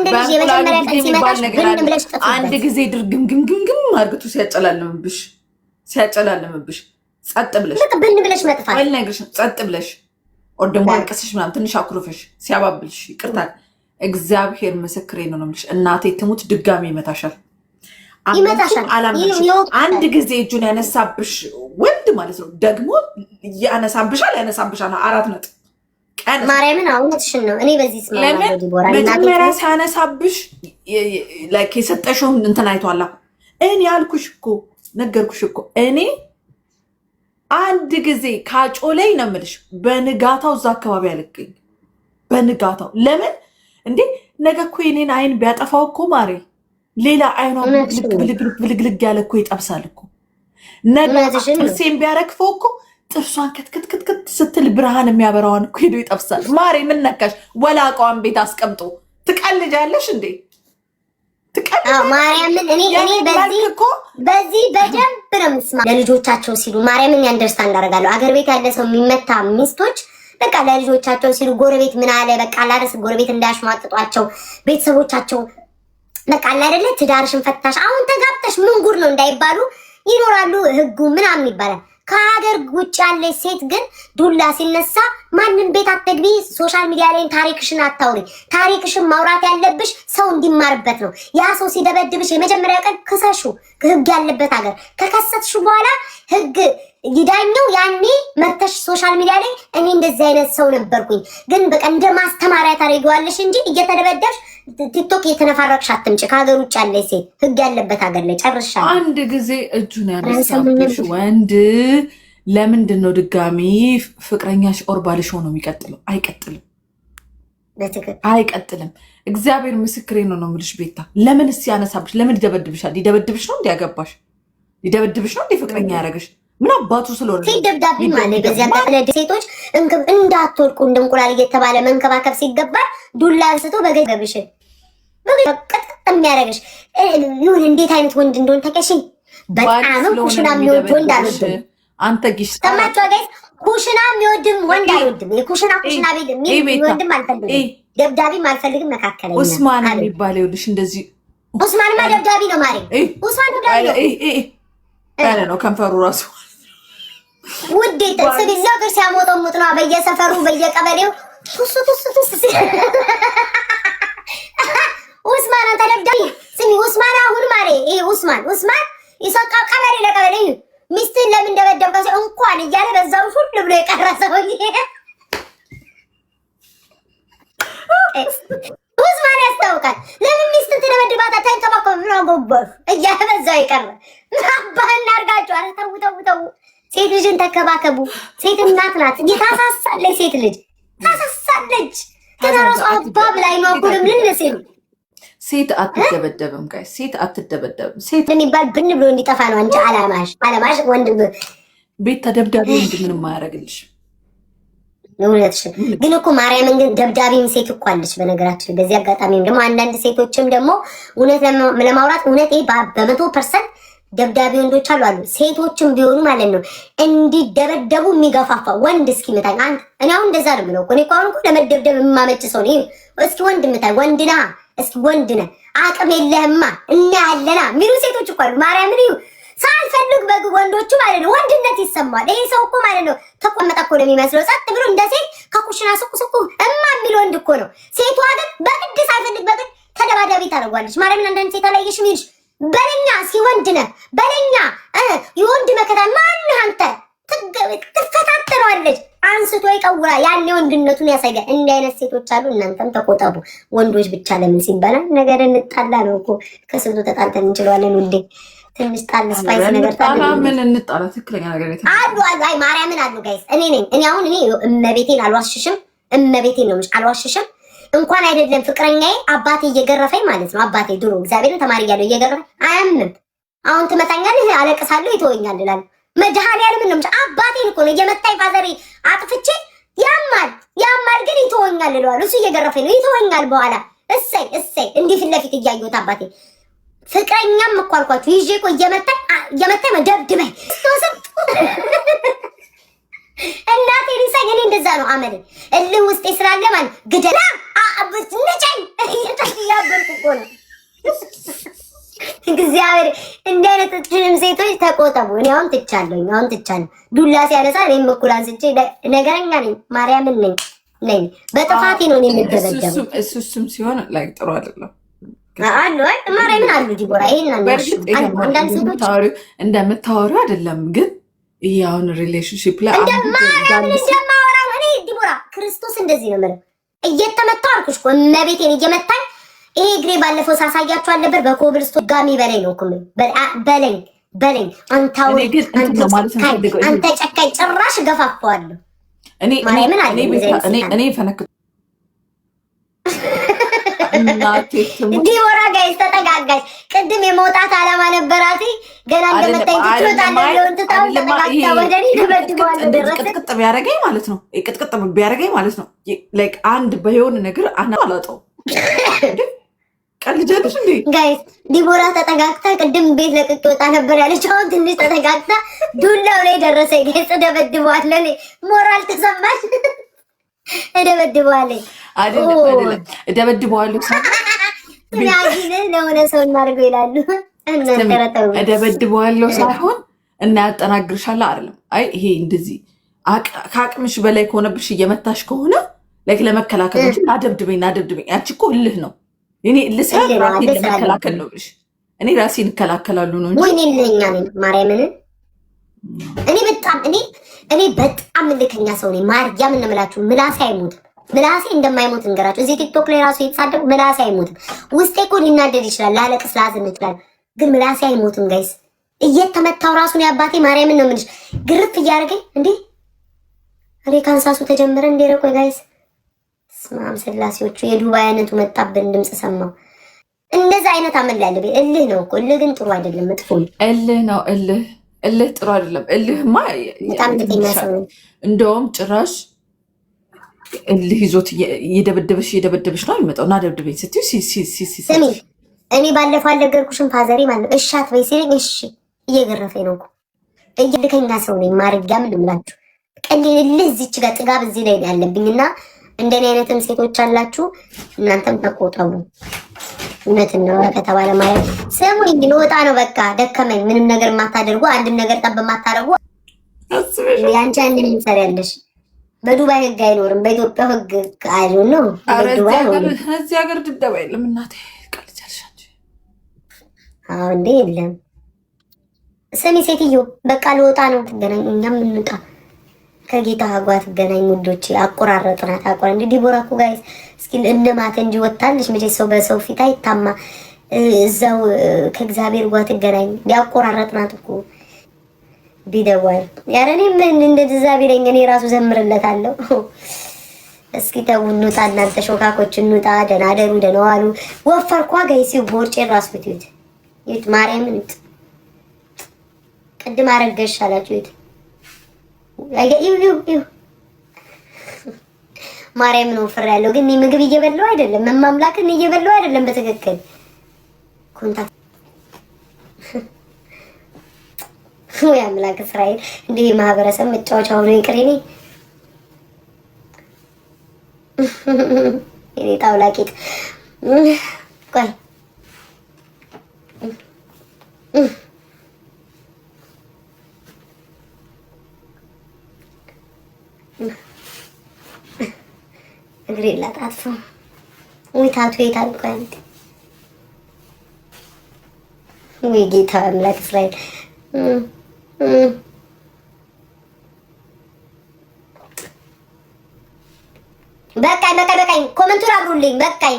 ልጅ የመጀመሪያ ቀን ሲመጣሽ ምን ብለሽ ጥፍበት። አንድ ጊዜ ድርግምግምግም አርግቱ ሲያጨላልምብሽ ጸጥ ብለሽ ብን ብለሽ መጥፋት አልነግርሽ ጸጥ ብለሽ ወር ደግሞ አልቀስሽ ምናምን ትንሽ አኩርፈሽ ሲያባብልሽ ይቅርታ እግዚአብሔር ምስክሬ ነው የምልሽ እናቴ ትሙት ድጋሚ ይመታሻል። አንድ ጊዜ እጁን ያነሳብሽ ወንድ ማለት ነው ደግሞ ያነሳብሻል 4 ነጥብ ቀን ማርያምን አውነትሽን ነው። እኔ በዚህ ስማ መጀመሪያ ሲያነሳብሽ ላይክ የሰጠሽው እንትን አይቷላ። እኔ ያልኩሽ እኮ ነገርኩሽ እኮ እኔ አንድ ጊዜ ካጮለኝ ነው የምልሽ በንጋታው እዛ አካባቢ አልገኝ በንጋታው ለምን እንዴ ነገ እኮ የኔን አይን ቢያጠፋው እኮ ማሬ ሌላ አይኗ ብልግልግ ያለ እኮ ይጠብሳል እኮ ነገ ጥርሴን ቢያረግፈው እኮ ጥርሷን ክትክትክት ስትል ብርሃን የሚያበራዋን እኮ ሄዶ ይጠብሳል። ማሬ ምን ነካሽ? ወላቋን ቤት አስቀምጦ ትቀልጃለሽ እንዴ? ማርያምን እኔ በዚህ በደንብ ነው የምስማ። ለልጆቻቸው ሲሉ ማርያምን አንደርስታንድ አደርጋለሁ። አገር ቤት ያለ ሰው የሚመታ ሚስቶች በቃ ለልጆቻቸው ሲሉ ጎረቤት ምን አለ በቃ አላደስ ጎረቤት እንዳያሽሟጥጧቸው ቤተሰቦቻቸው በቃ አይደለ ትዳርሽን ፈታሽ አሁን ተጋብተሽ ምን ጉድ ነው እንዳይባሉ ይኖራሉ። ህጉ ምናምን ይባላል። ከሀገር ውጭ ያለች ሴት ግን ዱላ ሲነሳ ማንም ቤት አትግቢ፣ ሶሻል ሚዲያ ላይ ታሪክሽን አታውሪ። ታሪክሽን ማውራት ያለብሽ ሰው እንዲማርበት ነው። ያ ሰው ሲደበድብሽ የመጀመሪያ ቀን ክሰሹ፣ ህግ ያለበት ሀገር ከከሰትሽ በኋላ ህግ ይዳኘው። ያኔ መተሽ ሶሻል ሚዲያ ላይ እኔ እንደዚህ አይነት ሰው ነበርኩኝ ግን በቃ እንደ ማስተማሪያ ታደርጊዋለሽ እንጂ እየተደበደብሽ ቲክቶክ እየተነፋረቅሽ አትምጪ። ከሀገር ውጭ ያለች ሴት ህግ ያለበት ሀገር ላይ ጨርሻለሁ። አንድ ጊዜ እጁን ያነሳብሽ ወንድ ለምንድን ነው ድጋሚ ፍቅረኛሽ ኦር ባልሽ ሆኖ የሚቀጥለው? አይቀጥልም። እግዚአብሔር ምስክሬ ነው ነው የምልሽ ቤታ። ለምን ያነሳብሽ? ለምን ይደበድብሻል? ሊደበድብሽ ነው እንዲያገባሽ? ሊደበድብሽ ነው እንዲ ፍቅረኛ ያደረገሽ? ምን አባቱ ስለሆነ ሴት ደብዳቤ ማለት በዚያ ጋር ሴቶች እንዳትወልቁ እንደ እንቁላል እየተባለ መንከባከብ ሲገባ ዱላ አንስቶ በገገብሽ በቀጥ የሚያደርግሽ ይሁን። እንዴት አይነት ወንድ እንደሆነ ታውቂያለሽ? በጣም ኩሽና የሚወድ ወንድ አልወድም። አንተ ጊሽ ሰማችሁ ጋይስ? ኩሽና የሚወድም ወንድ አልወድም። የኩሽና ቤት የሚወድም አልፈልግም። ደብዳቤም አልፈልግም። መካከለኛ ኡስማን የሚባለው ይኸውልሽ እንደዚህ ኡስማንማ ደብዳቤ ነው ማሪ። ኡስማን ደብዳቤ ነው ከንፈሩ ራሱ ውዴ ተሰብ ነገር ሲያሞጠሙጥ ነው በየሰፈሩ በየቀበሌው ቱስ ኡስማን አንተ ደብዳቤ ስሚ ኡስማን አሁን ማሪ ኡስማን ይሰጣ ቀበሌ ለቀበሌ ሚስትን ለምን እንደበደብከው እንኳን እያለ በዛው ሁሉ ብሎ የቀረሰው ኡስማን ያስታውቃል። ለምን ሚስትን ትደበድባታ ታንከባከብ ብሎ ጎበፍ እያለ በዛው ይቀር አባህና አርጋችሁ። ኧረ ተው ሴት ልጅን ተከባከቡ። ሴት እናት ናት። ታሳሳለች። ሴት ልጅ ታሳሳለች። ተራራሱ አባብ ላይ ነው ኩልም ልንስል ሴት አትደበደብም ጋይስ። ሴት አትደበደብም። ሴት የሚባል ብን ብሎ እንዲጠፋ ነው አንቺ አላማሽ ወንድ ቤት ተደብዳቢ ምንም ማያረግልሽ። እውነትሽ ግን እኮ ማርያምን ግን ደብዳቤም ሴት እኮ አለች በነገራችን። በዚህ አጋጣሚም ደግሞ አንዳንድ ሴቶችም ደግሞ እውነት ለማውራት እውነት በ100% ደብዳቤ ወንዶች አሉ ሴቶችም ቢሆኑ ማለት ነው እንዲደበደቡ የሚገፋፋ ወንድ እስኪመታኝ አንተ እኔ አሁን እንደዛ ነው ብለው እኔ አሁን እኮ ለመደብደብ የማመጭ ሰው ነኝ። እስኪ ወንድ ምታይ ወንድና እስኪ ወንድ ነህ አቅም የለህማ እና ያለና ሚሉ ሴቶች እኮ አሉ። ማርያምን ይሁ ሳልፈልግ ወንዶቹ ማለት ነው ወንድነት ይሰማል። ይሄ ሰው እኮ ማለት ነው ተቆመጠ እኮ ነው የሚመስለው ጸጥ ብሎ እንደ ሴት ከኩሽና ሱቁ እማ የሚል ወንድ እኮ ነው። ሴቷ ግን በግድ ሳይፈልግ በግድ ተደባዳቢ ታደርጓለች። ማርያምን አንዳንድ ሴት አላየሽም? ይልሽ በለኛ ሲወንድ ነህ በለኛ የወንድ መከታ ማን አንተ ትፈታተረዋለች አንስቶ ይቀውራ ያኔ ወንድነቱን ያሳያል። እንዲህ አይነት ሴቶች አሉ። እናንተም ተቆጠቡ። ወንዶች ብቻ ለምን ሲባል ነገር እንጣላ ነው እኮ ከስንቱ ተጣልተን እንችላለን። ውዴ ትንሽ ጣል ስፓይስ ነገር ታላ ምን እንጣላ ትክክለኛ ነገር አሉ አይ ማርያምን አሉ ጋይስ። እኔ አሁን እመቤቴን አልዋሽሽም። እመቤቴን ነው አልዋሽሽም። እንኳን አይደለም ፍቅረኛዬ አባቴ እየገረፈኝ ማለት ነው። አባቴ ድሮ እግዚአብሔርን ተማሪ እያለሁ እየገረፈኝ አያምንም። አሁን ትመታኛለህ አለቅሳለሁ ይተወኛል እላለሁ። መድኃኒዓለም ነው አባቴን እኮ ነው እየመታኝ ፋዘሬ አጥፍቼ ያማል ግን ይተወኛል እለዋለሁ። እሱ እየገረፈኝ ነው ይተወኛል። በኋላ እሰይ እንዲህ ፊት ለፊት እያየሁት አባቴ ፍቅረኛም እኮ አልኳችሁ ይዤ እኮ እየመታኝ መደብድበኝ እናቴ ሊሳኝ እኔ እንደዛ ነው አመሌ እልህ ውስጤ ስላለ ማለት ግደላ ንጨኝ እያበርኩ ነው። እግዚአብሔር እንዲህ አይነት ሴቶች ተቆጠቡ። እኔ አሁን ትቻለሁ። ዱላ ሲያነሳ እኔም እኩል አንስቼ ነገረኛ ነኝ፣ ማርያምን ነኝ። በጥፋቴ ነው እኔ የምደበደበው። እሱም ሲሆን ላይ ጥሩ አይደለም አሉ። አይ ማርያምን አሉ ዲቦራ፣ ይሄን አንዳንድ ሴቶች እንደምታወሪው አይደለም ግን ይሄ አሁን ሪሌሽንሺፕ ላይ እንደማወራው እኔ ዲቦራ ክርስቶስ እንደዚህ ነው የምለው። እየተመታሁ አልኩሽ እኮ እመቤቴን እየመታኝ ይሄ እግሬ ባለፈው ሳሳያችሁ አልነበር? በኮብልስቶን ጋሚ በላይ ነው እኮ በለኝ። አንተ ጨካኝ ጭራሽ ገፋፋዋለሁ። እኔ ፈነክ ዲቦራ ጋይስ ተጠጋጋች። ቅድም የመውጣት አላማ ነበራት። ገና እንደመታኝ ቅጥቅጥ ቢያደርገኝ ማለት ነው አንድ በየሆነ ነገር አላጠው ቀልጃለሽ እንዴ ጋይስ? ዲቦራ ተጠጋግታ ቅድም ቤት ለቅቄ ወጣ ነበር ያለች። አሁን ትንሽ ተጠጋግታ ዱላው ላይ ደረሰ። ጋይስ እደበድበዋለሁ። ሞራል ተሰማሽ? እደበድበዋለሁ ለሆነ ሰው እናድርገው ይላሉ። እደበድበዋለሁ ሳይሆን እና ያጠናግርሻለሁ አይደለም። አይ ይሄ እንደዚህ ከአቅምሽ በላይ ከሆነብሽ እየመታሽ ከሆነ ለመከላከል እንጂ ናደብድበኝ ያቺ እኮ እልህ ነው። እኔ ልሰራ ራሴን ለመከላከል ነው ብለሽ እኔ ራሴን እከላከላሉ ነው እንጂ ወይኔ ለኛ ነኝ ማርያምን። እኔ በጣም ልከኛ ሰው ነኝ። ማርያም እንምላችሁ ምላሴ አይሞትም። ምላሴ እንደማይሞት እንገራችሁ። እዚህ ቲክቶክ ላይ ራሱ የተሳደቡ ምላሴ አይሞትም። ውስጤ እኮ ሊናደድ ይችላል፣ ላለቅስ ላዝን ይችላል፣ ግን ምላሴ አይሞትም ጋይስ። እየተመታው ራሱን ያባቴ ማርያምን ነው የምልሽ ግርፍ እያደረገኝ እንዴ እኔ ካንሳሱ ተጀመረ እንዴ ረቆይ ጋይስ ስማም ስላሴዎቹ የዱባይ አይነቱ መጣብን ድምጽ ሰማው። እንደዛ አይነት አመል ያለ እልህ ነው እኮ እልህ ግን ጥሩ አይደለም፣ መጥፎ ነው። እልህ ነው እልህ ጥሩ አይደለም። እልህማ በጣም ጥቂኛ ሰው እንደውም ጭራሽ እልህ ይዞት እየደበደበሽ ነው የሚመጣው። እና ደብድበኝ ስትይ ስሚ እኔ ባለፈው አልነገርኩሽም ፋዘሬ ማለት እሻት በይ ሲለኝ እሺ እየገረፈኝ ነው እኮ እልከኛ ሰው ነኝ። ማርያም ልምላችሁ ቀልል እልህ እዚች ጋር ጥጋብ እዚህ ላይ ያለብኝና እንደኔ አይነትም ሴቶች አላችሁ፣ እናንተም ተቆጠቡ። እውነትን ነው ከተባለ ማለት ስሙኝ፣ ልወጣ ነው በቃ ደከመኝ። ምንም ነገር የማታደርጉ አንድም ነገር ጠብ የማታደርጉ ያንቺ አንድ ምን ትሰሪያለሽ? በዱባይ ህግ አይኖርም፣ በኢትዮጵያ ህግ አይኖር ነው። በዱባይ ነው እዚህ ሀገር ድብደባ የለም እናቴ ቀልጃለሽ አንቺ። አዎ እንዴ የለም። ስሚ ሴትዮ በቃ ልወጣ ነው። ትገናኝ እኛም እንውጣ ከጌታ ጋር ትገናኝ ውዶቼ። አቆራረጥናት እንዴ ዲቦራ እኮ ጋይስ እስኪ እንማት እንጂ ወጣልሽ መቼ ሰው በሰው ፊት አይታማ። እዛው ከእግዚአብሔር ጋር ትገናኝ ያቆራረጥናት እኮ ቢደዋል ያረኔ ምን እንደዛ ቢለኝ እኔ ራሱ ዘምርለታለሁ። እስኪ ተው እንውጣ እናንተ ሾካኮች እንውጣ። ደህና ደሩ ደህና ዋሉ። ወፈርኳ ጋይስ ቦርጬ ራሱ ብትዩት ይት ማርያምን ቅድም አረገሽ አላችሁ ይት ማርያም ነው ፍሬ ያለው ግን ምግብ እየበላው አይደለም። መማምላክን እየበላው አይደለም በትክክል ኮንታክት ወይ አምላክ እስራኤል እንዴ ማህበረሰብ መጫወቻ ሆኖ ይቅር። እኔ ታውላቂት ቆይ እግሬ ላጣጥፎ ወይ ታቱ የታልቋንት ወይ ጌታ አምላክ እስራኤል በቃኝ። ኮመንቱን አብሩልኝ በቃኝ።